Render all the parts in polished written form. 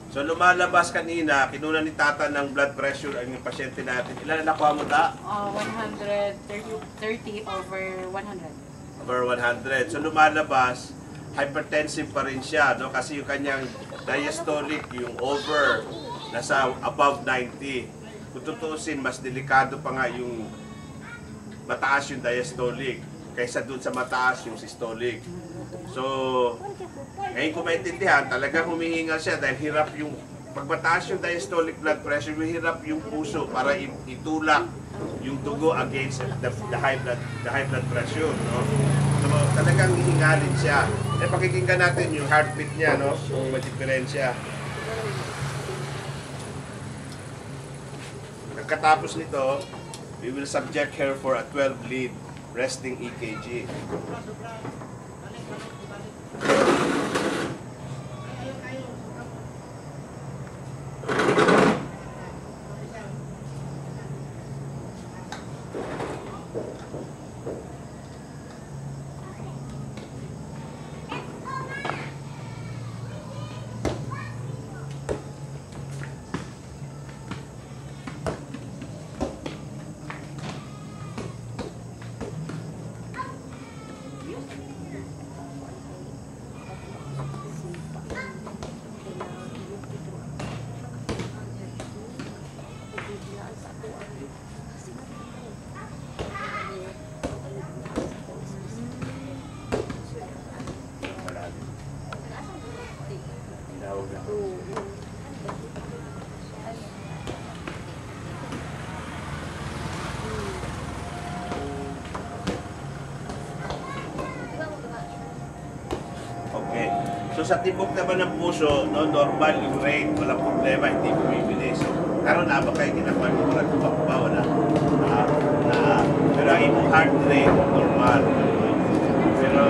So lumalabas kanina, kinuna ni Tata ng blood pressure ang yung pasyente natin. Ilan na nakuha mo ta? 130 over 100. Over 100. So lumalabas, hypertensive pa rin siya, no? Kasi yung kanyang diastolic, yung over, nasa above 90. Kung tutuusin, mas delikado pa nga yung mataas yung diastolic kaysa dun sa mataas yung systolic. So, ngayon ko maintindihan, talagang humihinga siya dahil hirap yung, pag mataas yung diastolic blood pressure, hirap yung puso para itulak yung dugo against the high blood pressure, no? So, talagang hihingalin siya. Eh, pakikinggan natin yung heartbeat niya, no? Kung may diferensya. Pagkatapos nito, we will subject her for a 12-lead resting EKG. Okay. So sa tibok naman ng puso, no, normal yung rate, walang problema, hindi bumibilis. Karon na ba kayo ginawa mo para tumakba wala? Pero ang imong heart rate normal. Pero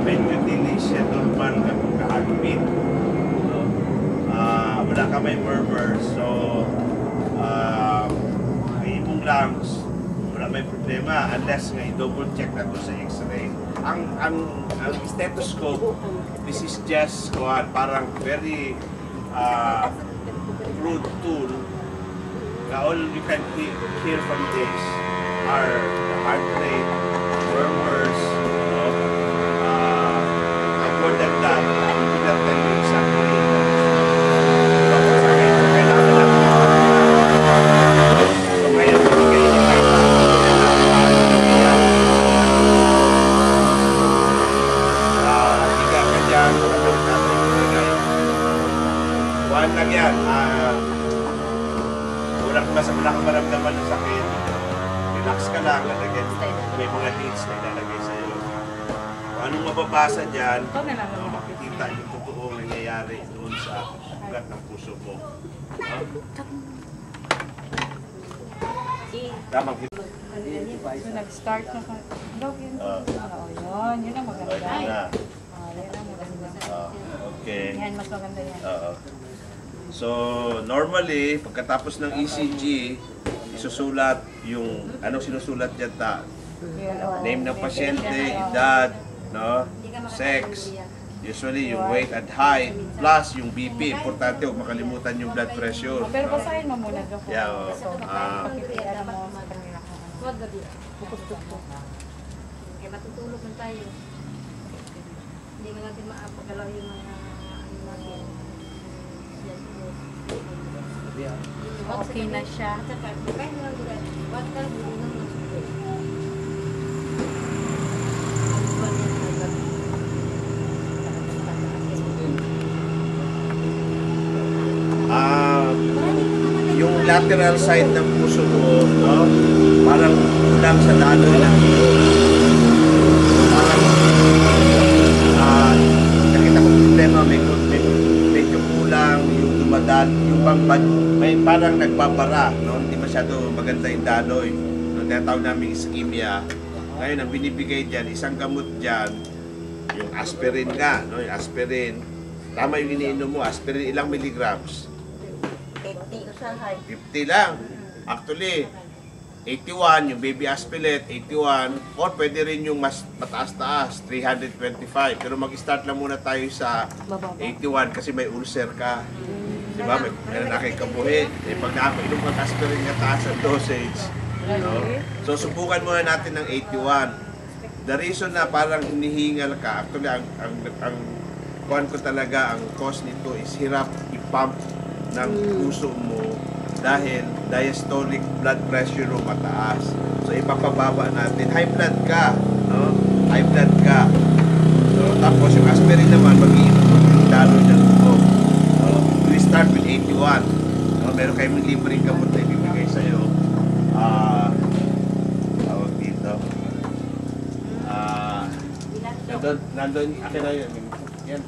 medyo delay siya normal na pagka-heartbeat. So, wala ka may murmur. So, ang imong lungs, wala may problema unless nga i-double check na to sa x-ray. Ang stethoscope, this is just parang very crude tool. All you can hear from this are the heart rate, murmurs, and more than that, I will not tell you exactly. Lang yan. Wala kang maramdaman ng sakit. Relax ka lang. May mga leads na ilalagay sa'yo. Kung anong mababasa dyan, makikita yung totoong nangyayari doon sa ugat ng puso mo. Tamang hito. So, nag-start na ka. Yun ang maganda. Yan ang maganda. Okay. Yan, mas maganda yan. So, normally, pagkatapos ng ECG, isusulat yung, anong sinusulat dyan ta? Name ng pasyente, edad, no? Sex, usually yung weight and height, plus yung BP. Importante, huwag makalimutan yung blood pressure. Pero basahin mo muna doon. Yeah, Pakipira mo sa kanila. Huwag gabi. Pukos-pukos. Kaya matutulog na tayo. Hindi mo natin maapagalaw yung mga okay na siya. Yung lateral side ng puso mo, no? Parang kulang sa daloy lang. Parang nakita ko problema, medyo kulang yung dumadal, yung may parang nagbabara, no? Hindi masyado maganda yung daloy. No? Tinatawag namin ischemia. Ngayon, ang binibigay dyan, isang gamot dyan, yung aspirin nga, no? Yung aspirin. Tama yung iniinom mo, aspirin, ilang milligrams? 50 usahay. 50 lang. Actually, 81, yung baby aspilate, 81, or pwede rin yung mas mataas-taas, 325. Pero mag-start lang muna tayo sa 81 kasi may ulcer ka. Di ba? May nakikabuhi. Eh, pag nakakainom ka aspirin nga taas ang dosage. No? So, subukan muna natin ng 81. The reason na parang hinihingal ka, actually, ang kuhan ko talaga, ang cause nito is hirap i-pump ng puso mo dahil diastolic blood pressure mo mataas. So, ipapababa natin. High blood ka. No? High blood ka. So, tapos yung aspirin naman, mag-iinom yung daloy ng dugo. So, we start with 81. No? Meron kayong libreng gamot na ibibigay sa'yo. Tawag dito. Nandun, akin na yun. Yan.